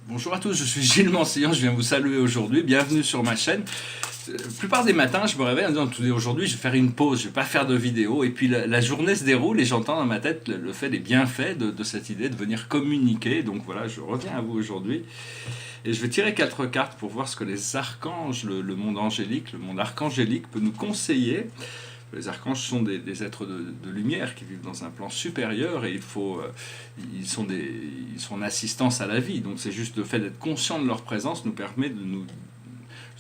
Bonjour à tous, je suis Gilles Mancillon, je viens vous saluer aujourd'hui, bienvenue sur ma chaîne. La plupart des matins, je me réveille en disant aujourd'hui je vais faire une pause, je vais pas faire de vidéo, et puis la journée se déroule et j'entends dans ma tête le fait des bienfaits de cette idée de venir communiquer. Donc voilà, je reviens à vous aujourd'hui et je vais tirer 4 cartes pour voir ce que les archanges, le monde angélique, le monde archangélique peut nous conseiller. Les archanges sont des êtres de lumière qui vivent dans un plan supérieur et ils sont en assistance à la vie. Donc c'est juste le fait d'être conscient de leur présence nous permet de nous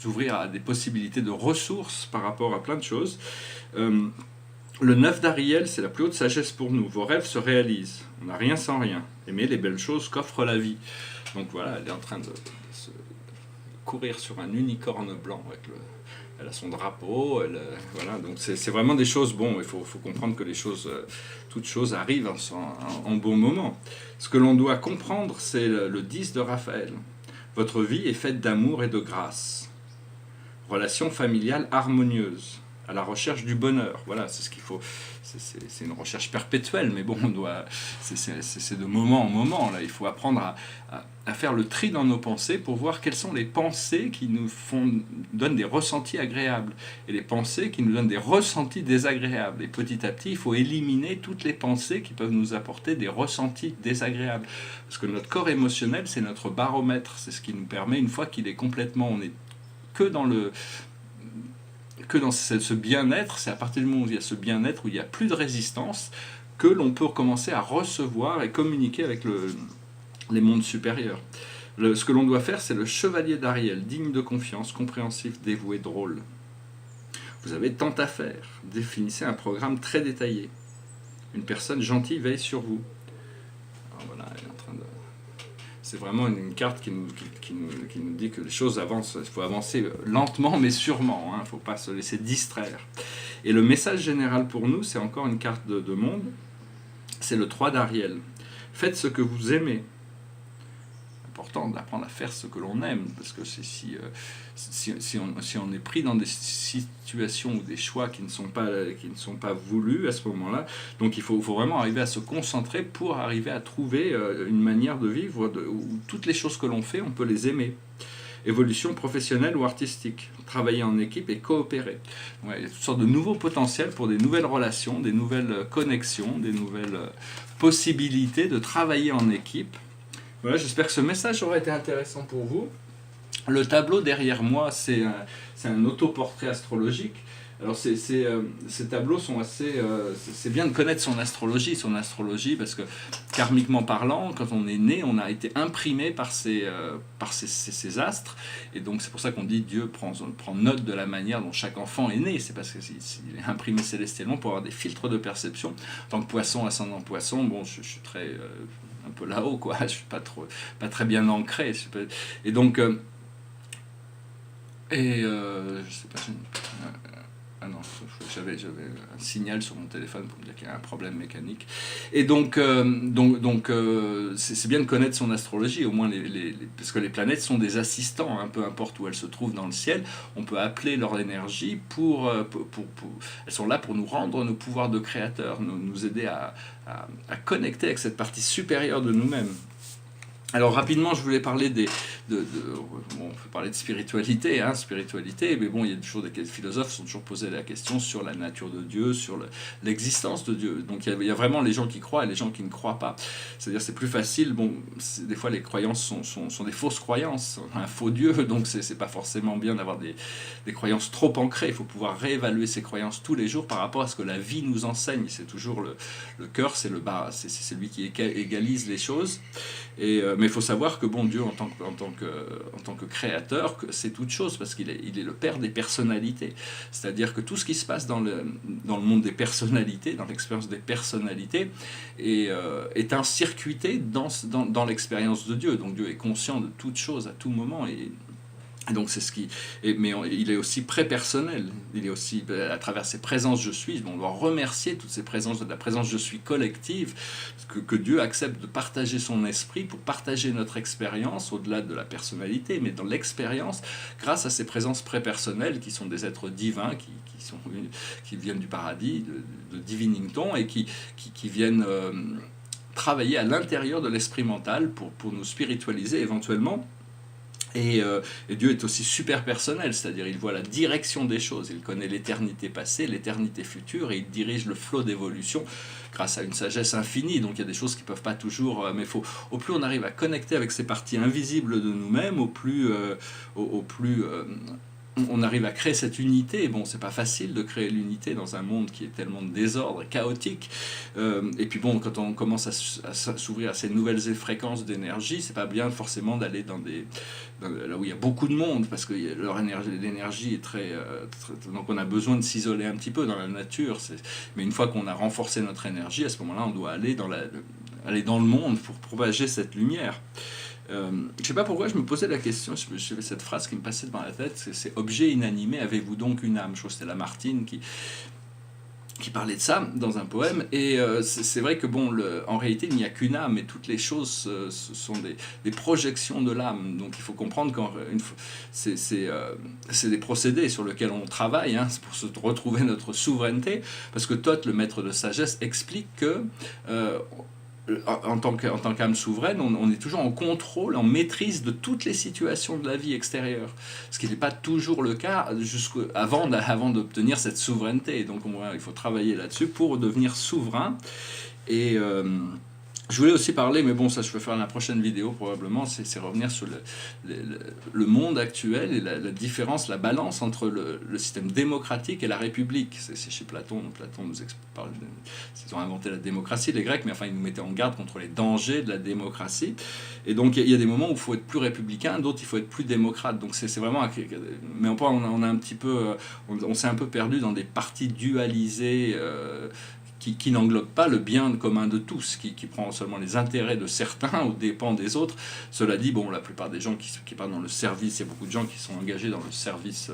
ouvrir à des possibilités de ressources par rapport à plein de choses. Le 9 d'Ariel, c'est la plus haute sagesse pour nous. Vos rêves se réalisent. On n'a rien sans rien. Aimez les belles choses qu'offre la vie. Donc voilà, elle est en train de se courir sur un unicorne blanc avec elle a son drapeau, voilà, donc c'est vraiment des choses, bon, il faut comprendre que les choses, toutes choses arrivent en bon moment. Ce que l'on doit comprendre, c'est le 10 de Raphaël. Votre vie est faite d'amour et de grâce. Relation familiale harmonieuse, à la recherche du bonheur, voilà, c'est ce qu'il faut. C'est une recherche perpétuelle, mais bon, c'est de moment en moment. Là, il faut apprendre à faire le tri dans nos pensées pour voir quelles sont les pensées qui nous donnent des ressentis agréables et les pensées qui nous donnent des ressentis désagréables. Et petit à petit, il faut éliminer toutes les pensées qui peuvent nous apporter des ressentis désagréables. Parce que notre corps émotionnel, c'est notre baromètre. C'est ce qui nous permet, une fois qu'il est complètement... On est que dans ce bien-être, c'est à partir du moment où il y a ce bien-être, où il n'y a plus de résistance, que l'on peut commencer à recevoir et communiquer avec les mondes supérieurs. Ce que l'on doit faire, c'est le chevalier d'Ariel, digne de confiance, compréhensif, dévoué, drôle. Vous avez tant à faire. Définissez un programme très détaillé. Une personne gentille veille sur vous. Alors voilà, elle est en train de... C'est vraiment une carte qui nous dit que les choses avancent. Il faut avancer lentement mais sûrement. Il ne faut pas se laisser distraire. Et le message général pour nous, c'est encore une carte de monde. C'est le 3 d'Ariel. Faites ce que vous aimez. Important d'apprendre à faire ce que l'on aime. Parce que si on est pris dans des situations ou des choix qui ne sont pas voulus à ce moment-là, donc il faut vraiment arriver à se concentrer pour arriver à trouver une manière de vivre où toutes les choses que l'on fait, on peut les aimer. Évolution professionnelle ou artistique, travailler en équipe et coopérer. Ouais, il y a toutes sortes de nouveaux potentiels pour des nouvelles relations, des nouvelles connexions, des nouvelles possibilités de travailler en équipe. Voilà, j'espère que ce message aura été intéressant pour vous. Le tableau derrière moi, c'est un autoportrait astrologique. Alors ces tableaux sont assez... c'est bien de connaître son astrologie, parce que karmiquement parlant, quand on est né, on a été imprimé par ces astres. Et donc c'est pour ça qu'on dit Dieu prend note de la manière dont chaque enfant est né. C'est parce qu'il est imprimé célestiellement pour avoir des filtres de perception. En tant que poisson, ascendant poisson, bon, je suis très... un peu là-haut, quoi. Je suis pas très bien ancré. Et donc... je sais pas... Ah non, j'avais un signal sur mon téléphone pour me dire qu'il y a un problème mécanique. Et donc c'est bien de connaître son astrologie, au moins parce que les planètes sont des assistants, peu importe où elles se trouvent dans le ciel, on peut appeler leur énergie elles sont là pour nous rendre nos pouvoirs de créateur, nous aider à connecter avec cette partie supérieure de nous-mêmes. Alors rapidement, je voulais parler on peut parler de spiritualité, mais bon, il y a toujours des philosophes qui sont toujours posés la question sur la nature de Dieu, sur l'existence de Dieu. Donc il y a vraiment les gens qui croient et les gens qui ne croient pas. C'est-à-dire c'est plus facile. Bon, des fois les croyances sont des fausses croyances, un faux Dieu. Donc c'est pas forcément bien d'avoir des croyances trop ancrées. Il faut pouvoir réévaluer ces croyances tous les jours par rapport à ce que la vie nous enseigne. C'est toujours le cœur, c'est le bas, c'est celui qui égalise les choses. Mais il faut savoir que bon, Dieu, en tant que créateur, c'est toute chose, parce qu'il est le père des personnalités. C'est-à-dire que tout ce qui se passe dans le monde des personnalités, dans l'expérience des personnalités, est incircuité dans l'expérience de Dieu. Donc Dieu est conscient de toute chose à tout moment, et donc c'est mais il est aussi pré-personnel. Il est aussi, à travers ces présences je suis, on doit remercier toutes ces présences, de la présence je suis collective, que Dieu accepte de partager son esprit pour partager notre expérience au-delà de la personnalité, mais dans l'expérience, grâce à ces présences pré-personnelles qui sont des êtres divins, qui viennent du paradis, de Divinington, et qui viennent travailler à l'intérieur de l'esprit mental pour nous spiritualiser éventuellement. Et Dieu est aussi super personnel, c'est-à-dire il voit la direction des choses, il connaît l'éternité passée, l'éternité future, et il dirige le flot d'évolution grâce à une sagesse infinie. Donc il y a des choses qui ne peuvent pas toujours... mais au plus on arrive à connecter avec ces parties invisibles de nous-mêmes, au plus on arrive à créer cette unité. Bon, c'est pas facile de créer l'unité dans un monde qui est tellement de désordre, chaotique. Et puis bon, quand on commence à s'ouvrir à ces nouvelles fréquences d'énergie, c'est pas bien forcément d'aller là où il y a beaucoup de monde, parce que l'énergie est donc on a besoin de s'isoler un petit peu dans la nature. Mais une fois qu'on a renforcé notre énergie, à ce moment-là, on doit aller dans le monde pour propager cette lumière. Je ne sais pas pourquoi je me posais la question, j'avais cette phrase qui me passait devant la tête, c'est « Objet inanimé, avez-vous donc une âme ?» Je crois que c'était Lamartine qui parlait de ça dans un poème, et c'est vrai que bon, en réalité il n'y a qu'une âme, et toutes les choses ce sont des projections de l'âme. Donc il faut comprendre que c'est des procédés sur lesquels on travaille, hein, pour se retrouver notre souveraineté, parce que Thoth, le maître de sagesse, explique que en tant qu'âme souveraine, on est toujours en contrôle, en maîtrise de toutes les situations de la vie extérieure. Ce qui n'est pas toujours le cas avant d'obtenir cette souveraineté. Donc il faut travailler là-dessus pour devenir souverain. Et je voulais aussi parler, mais bon, ça je peux faire dans la prochaine vidéo probablement, c'est revenir sur le monde actuel et la différence, la balance entre le système démocratique et la République. C'est chez Platon. Platon nous parle, ils ont inventé la démocratie, les Grecs, mais enfin ils nous mettaient en garde contre les dangers de la démocratie. Et donc il y a des moments où il faut être plus républicain, d'autres il faut être plus démocrate. Donc c'est vraiment... Mais on a un petit peu... On s'est un peu perdu dans des partis dualisés... qui n'englobe pas le bien commun de tous, qui prend seulement les intérêts de certains aux dépens des autres. Cela dit, bon, la plupart des gens qui partent dans le service, il y a beaucoup de gens qui sont engagés dans le service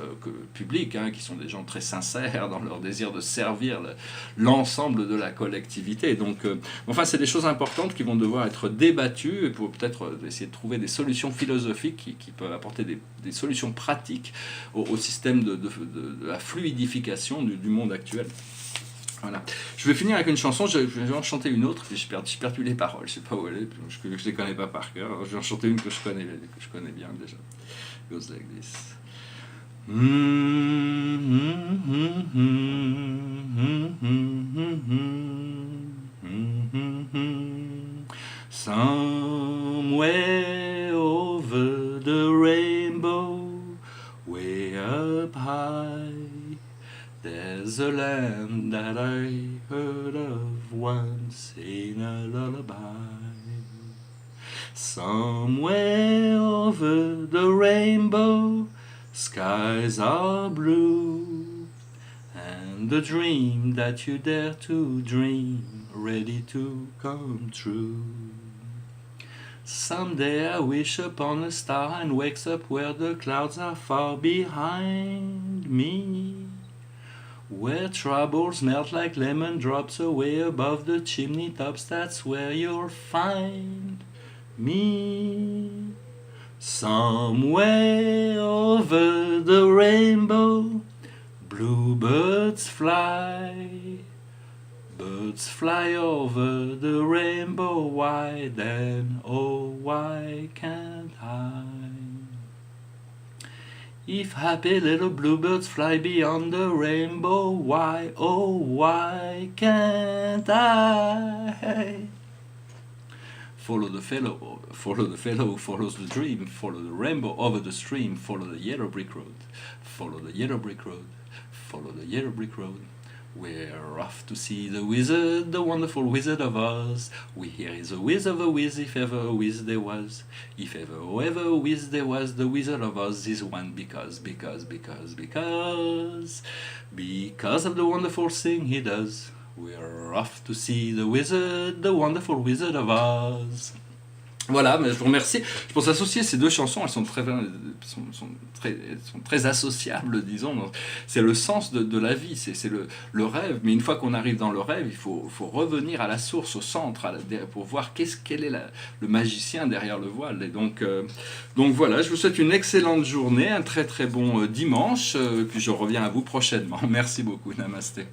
public, hein, qui sont des gens très sincères dans leur désir de servir l'ensemble de la collectivité. Donc, enfin, c'est des choses importantes qui vont devoir être débattues, et pour peut-être essayer de trouver des solutions philosophiques qui peuvent apporter des solutions pratiques au système de la fluidification du monde actuel. Voilà. Je vais finir avec une chanson, je vais en chanter une autre, puis j'ai perdu les paroles, je sais pas où elle est, je les connais pas par cœur. Alors je vais en chanter une que je connais bien déjà. It goes like this. Somewhere over the rainbow, way up high, there's a land that I heard of once in a lullaby. Somewhere over the rainbow, skies are blue, and the dream that you dare to dream, ready to come true. Someday I wish upon a star and wakes up where the clouds are far behind me, where troubles melt like lemon drops away above the chimney tops. That's where you'll find me. Somewhere over the rainbow, bluebirds fly. Birds fly over the rainbow. Why then, oh why can't I? If happy little bluebirds fly beyond the rainbow, why, oh why can't I? Follow the fellow who follows the dream, follow the rainbow over the stream, follow the yellow brick road, follow the yellow brick road, follow the yellow brick road. We're off to see the wizard, the wonderful Wizard of Oz. We hear he's a whiz of a whiz, if ever a whiz there was. If ever a whiz there was, the Wizard of Oz is one because of the wonderful thing he does. We're off to see the wizard, the wonderful Wizard of Oz. Voilà, mais je vous remercie. Je pense associer ces deux chansons, elles sont très associables, disons. C'est le sens de la vie, c'est le rêve. Mais une fois qu'on arrive dans le rêve, il faut revenir à la source, au centre, pour voir quel est le magicien derrière le voile. Et donc voilà, je vous souhaite une excellente journée, un très très bon dimanche, puis je reviens à vous prochainement. Merci beaucoup, namasté.